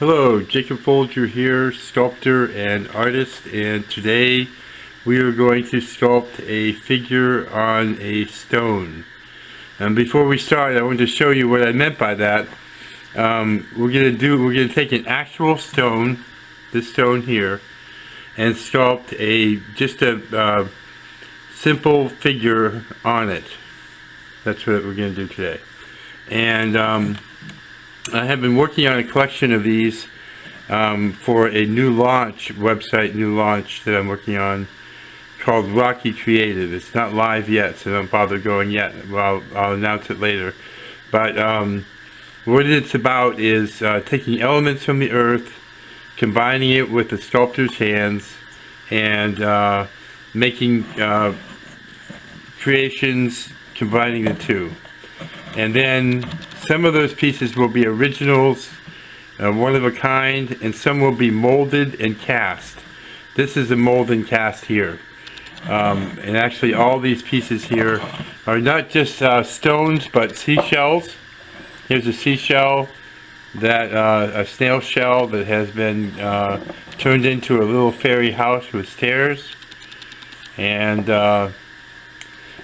Hello, Jacob Folger here, sculptor and artist, and today we are going to sculpt a figure on a stone. And before we start, I wanted to show you what I meant by that. We're gonna take an actual stone, this stone here, and sculpt just a simple figure on it. That's what we're gonna do today. And I have been working on a collection of these for a new launch that I'm working on called Rocky Creative. It's not live yet, so don't bother going yet. Well, I'll announce it later. But what it's about is taking elements from the earth, combining it with the sculptor's hands, and making creations combining the two. And then some of those pieces will be originals, one of a kind, and some will be molded and cast. This is a mold and cast here. And actually all these pieces here are not just stones, but seashells. Here's a seashell, a snail shell that has been turned into a little fairy house with stairs.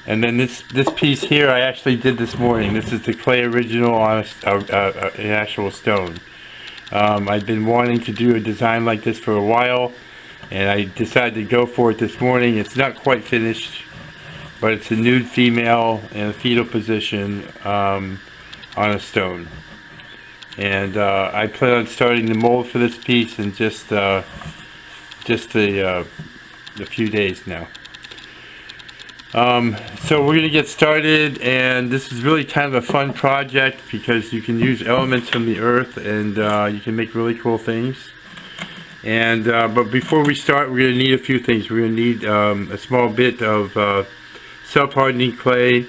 And then this piece here I actually did this morning. This is the clay original on an actual stone. I've been wanting to do a design like this for a while, and I decided to go for it this morning. It's not quite finished, but it's a nude female in a fetal position on a stone. And I plan on starting the mold for this piece in just a few days now. So we're going to get started, and this is really kind of a fun project because you can use elements from the earth and you can make really cool things. And but before we start, we're going to need a few things. We're going to need a small bit of self-hardening clay.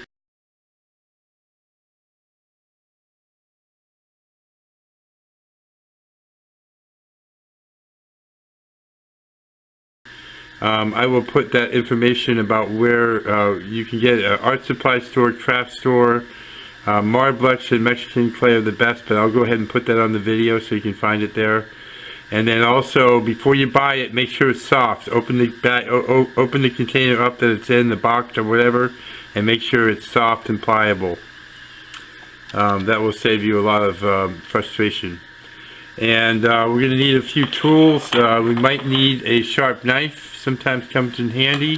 I will put that information about where you can get an art supply store, craft store. Marblex and Mexican clay are the best, but I'll go ahead and put that on the video so you can find it there. And then also, before you buy it, make sure it's soft. Open the container up that it's in, the box or whatever, and make sure it's soft and pliable. That will save you a lot of frustration. And we're going to need a few tools. We might need a sharp knife, sometimes comes in handy,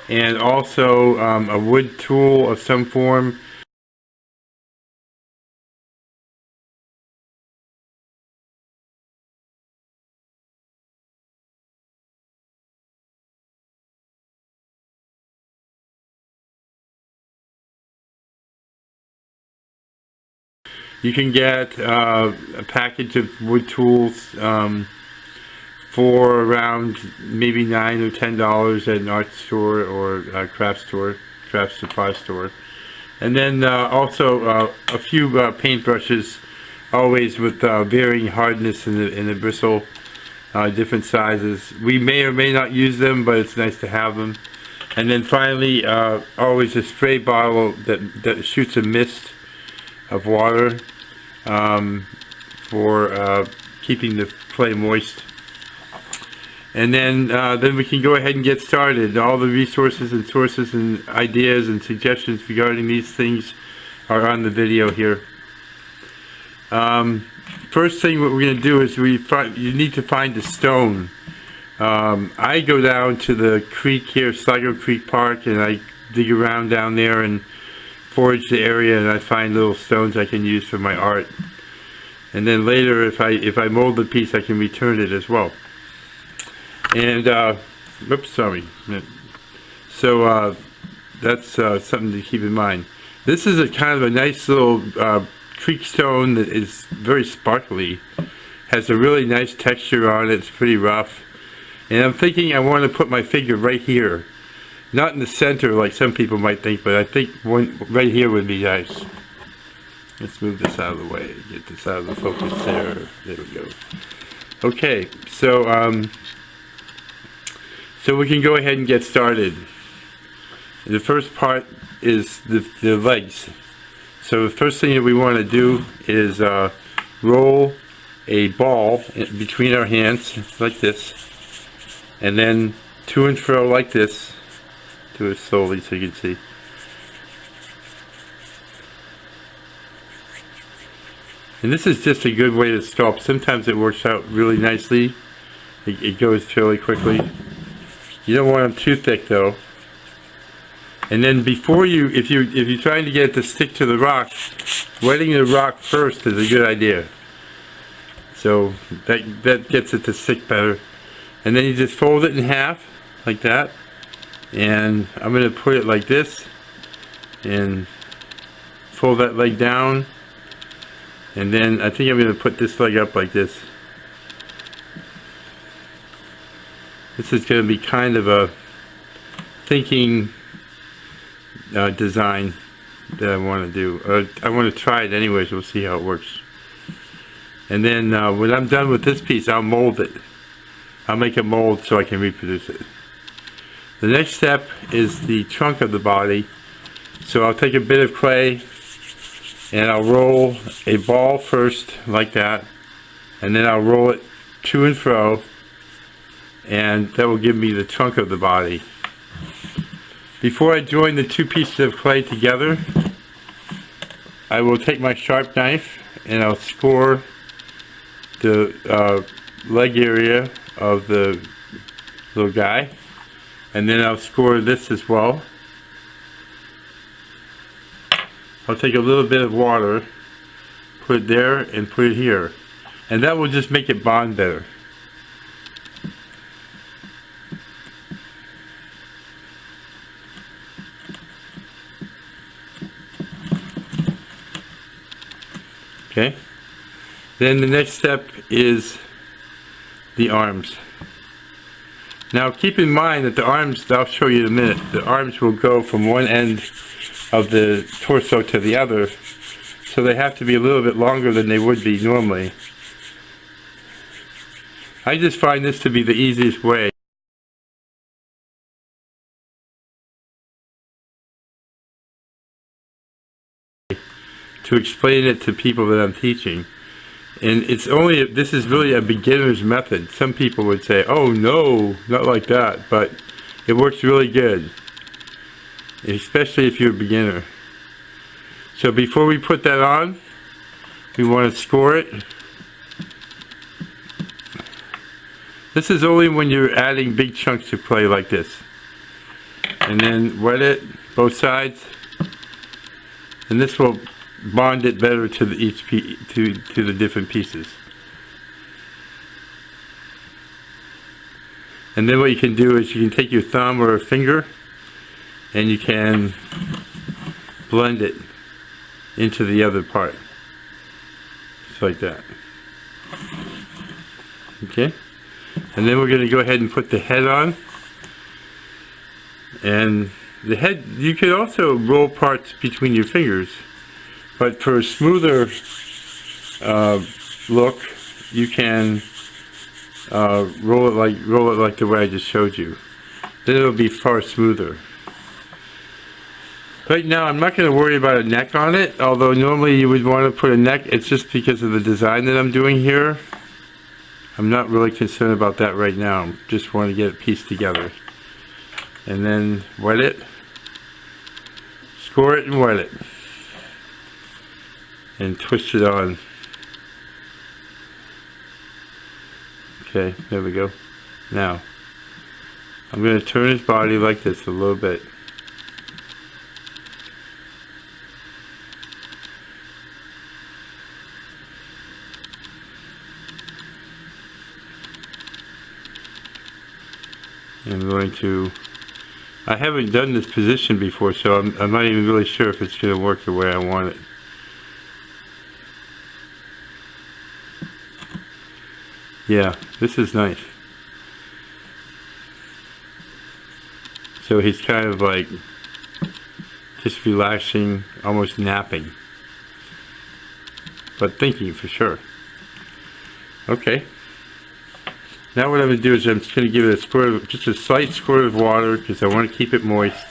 and also a wood tool of some form. You can get a package of wood tools for around maybe $9 or $10 at an art store or a craft supply store. And then also a few paintbrushes, always with varying hardness in the bristle, different sizes. We may or may not use them, but it's nice to have them. And then finally, always a spray bottle that shoots a mist of water for keeping the clay moist. And then we can go ahead and get started. All the resources and sources and ideas and suggestions regarding these things are on the video here. First thing what we're going to do is you need to find a stone. I go down to the creek here, Sligo Creek Park, and I dig around down there and forage the area, and I find little stones I can use for my art. And then later, if I mold the piece, I can return it as well. And oops, sorry. So that's something to keep in mind. This is a kind of a nice little creek stone that is very sparkly. Has a really nice texture on it. It's pretty rough. And I'm thinking I want to put my figure right here. Not in the center like some people might think, but I think one right here would be nice. Let's move this out of the way. Get this out of the focus there. There we go. Okay, so we can go ahead and get started. The first part is the legs. So the first thing that we want to do is roll a ball between our hands like this, and then to and fro like this. Do it slowly so you can see. And this is just a good way to sculpt. Sometimes it works out really nicely. It goes fairly quickly. You don't want them too thick though. And then before you, if you're trying to get it to stick to the rock, wetting the rock first is a good idea. So that gets it to stick better. And then you just fold it in half like that. And I'm going to put it like this and fold that leg down. And then I think I'm going to put this leg up like this. This is going to be kind of a thinking design that I want to do. I want to try it anyways. We'll see how it works. And then when I'm done with this piece, I'll mold it. I'll make a mold so I can reproduce it. The next step is the trunk of the body. So I'll take a bit of clay and I'll roll a ball first like that, and then I'll roll it to and fro, and that will give me the trunk of the body. Before I join the two pieces of clay together, I will take my sharp knife and I'll score the leg area of the little guy, and then I'll score this as well. I'll take a little bit of water, put it there and put it here, and that will just make it bond better. Okay, then the next step is the arms. Now keep in mind that the arms, I'll show you in a minute, the arms will go from one end of the torso to the other, so they have to be a little bit longer than they would be normally. I just find this to be the easiest way to explain it to people that I'm teaching. And it's only, this is really a beginner's method. Some people would say, oh no, not like that, but it works really good, especially if you're a beginner. So before we put that on, we want to score it. This is only when you're adding big chunks of clay like this. And then wet it, both sides, and this will bond it better to the to the different pieces. And then what you can do is you can take your thumb or a finger and you can blend it into the other part, just like that. Okay, and then we're going to go ahead and put the head on. And the head, you can also roll parts between your fingers, but for a smoother look, you can roll it like the way I just showed you. Then it'll be far smoother. Right now, I'm not going to worry about a neck on it, although normally you would want to put a neck. It's just because of the design that I'm doing here. I'm not really concerned about that right now. Just want to get it pieced together. And then wet it, score it and wet it, and twist it on. Okay, there we go. Now, I'm going to turn his body like this a little bit. I'm going to, I haven't done this position before, so I'm not even really sure if it's going to work the way I want it. Yeah, this is nice. So he's kind of like just relaxing, almost napping, but thinking for sure. Okay. Now what I'm going to do is I'm just going to give it a squirt of, just a slight squirt of water because I want to keep it moist.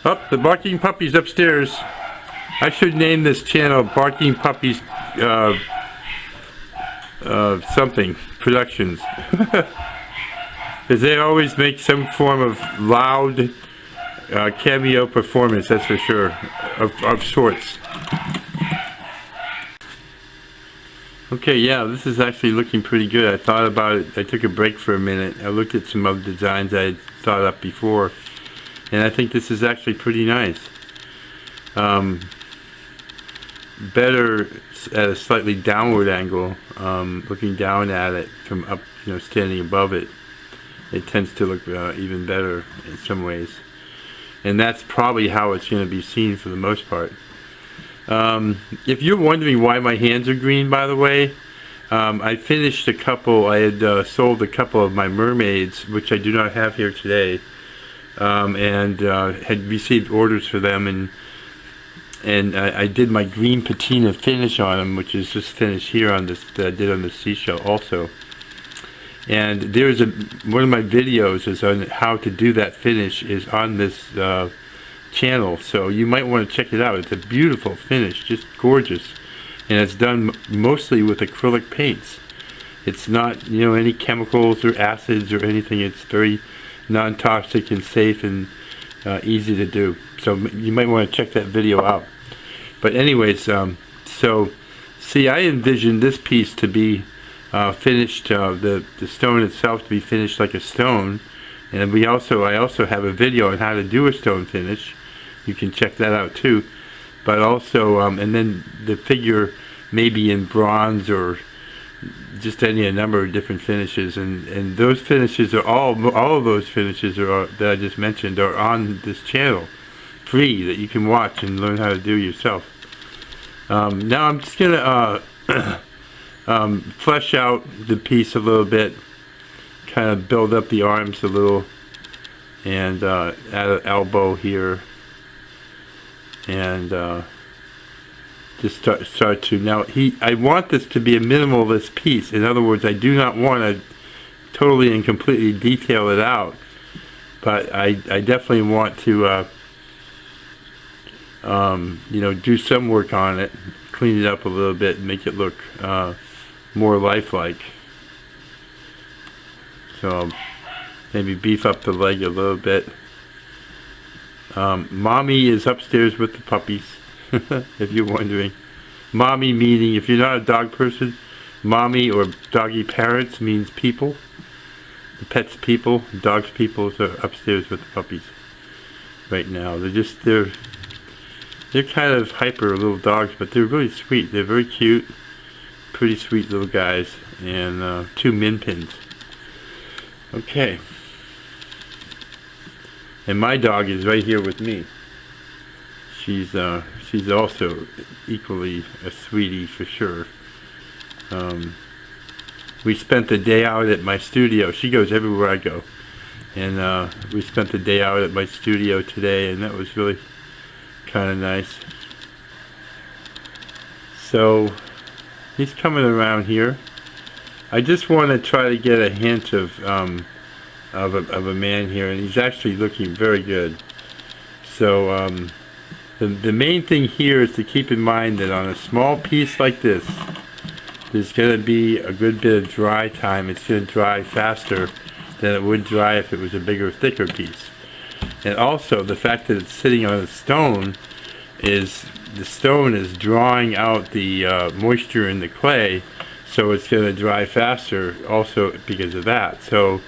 Oh, the barking puppy's upstairs. I should name this channel Barking Puppies something productions. Because they always make some form of loud cameo performance, that's for sure, of sorts. Okay, yeah, this is actually looking pretty good. I thought about it. I took a break for a minute. I looked at some other designs I had thought up before, and I think this is actually pretty nice. Better at a slightly downward angle, looking down at it from up, standing above it. It tends to look even better in some ways. And that's probably how it's going to be seen for the most part. If you're wondering why my hands are green, by the way, I finished a couple. I had sold a couple of my mermaids, which I do not have here today, and had received orders for them, and I did my green patina finish on them, which is just finished here on this that I did on the seashell also. And there's one of my videos is on how to do that finish is on this channel, so you might want to check it out. It's a beautiful finish, just gorgeous, and it's done mostly with acrylic paints. It's not any chemicals or acids or anything. It's very non-toxic and safe and easy to do, so you might want to check that video out. But anyways, so see, I envisioned this piece to be finished, the stone itself to be finished like a stone, and I also have a video on how to do a stone finish. You can check that out too. But also, and then the figure maybe in bronze or just a number of different finishes, and those finishes are all of those finishes that I just mentioned are on this channel, free, that you can watch and learn how to do yourself. Now I'm just gonna flesh out the piece a little bit, kind of build up the arms a little, and add an elbow here, and just start to, now I want this to be a minimalist piece. In other words, I do not want to totally and completely detail it out, but I definitely want to do some work on it, clean it up a little bit, and make it look more lifelike. So maybe beef up the leg a little bit. Mommy is upstairs with the puppies, if you're wondering. Mommy meaning, if you're not a dog person, mommy or doggy parents means people. The pets people, dogs people are upstairs with the puppies right now. They're kind of hyper little dogs, but they're really sweet. They're very cute, pretty sweet little guys, and 2 min pins. Okay. And my dog is right here with me. She's also equally a sweetie for sure. We spent the day out at my studio. She goes everywhere I go. And we spent the day out at my studio today, and that was really kind of nice. So he's coming around here. I just want to try to get a hint of a man here, and he's actually looking very good. So the main thing here is to keep in mind that on a small piece like this, there's going to be a good bit of dry time. It's going to dry faster than it would dry if it was a bigger, thicker piece. And also the fact that it's sitting on a stone is the stone is drawing out the moisture in the clay, so it's going to dry faster also because of that. So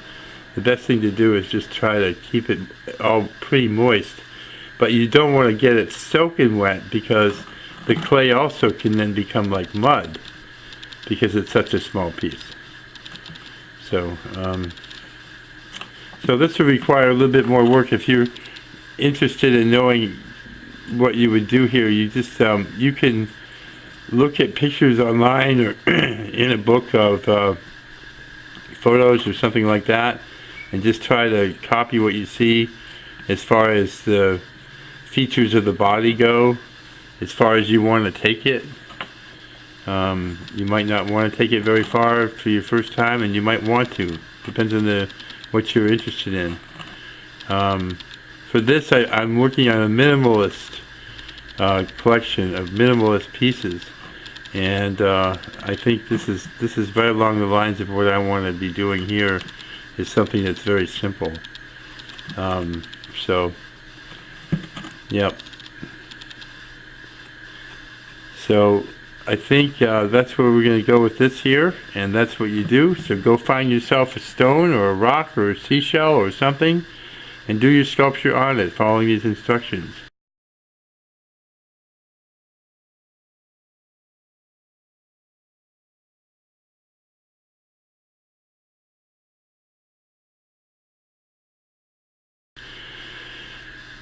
the best thing to do is just try to keep it all pretty moist, but you don't want to get it soaking wet because the clay also can then become like mud because it's such a small piece. So so this will require a little bit more work. If you're interested in knowing what you would do here, you just you can look at pictures online or in a book of photos or something like that, and just try to copy what you see as far as the features of the body go, as far as you want to take it. You might not want to take it very far for your first time, and you might want to. Depends on what you're interested in. For this, I'm working on a minimalist collection of minimalist pieces, And I think this is right along the lines of what I want to be doing here, is something that's very simple. So, yep. So I think that's where we're going to go with this here, and that's what you do. So go find yourself a stone or a rock or a seashell or something, and do your sculpture on it, following these instructions.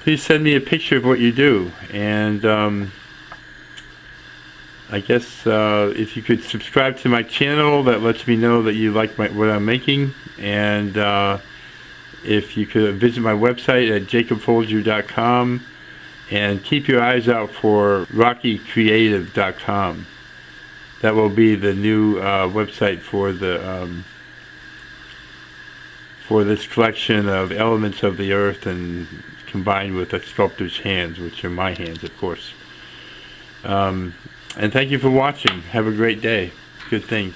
Please send me a picture of what you do, and I guess if you could subscribe to my channel, that lets me know that you like what I'm making, and if you could visit my website at jacobfolger.com, and keep your eyes out for rockycreative.com. That will be the new website for the for this collection of elements of the earth, and combined with a sculptor's hands, which are my hands, of course. And thank you for watching. Have a great day. Good things.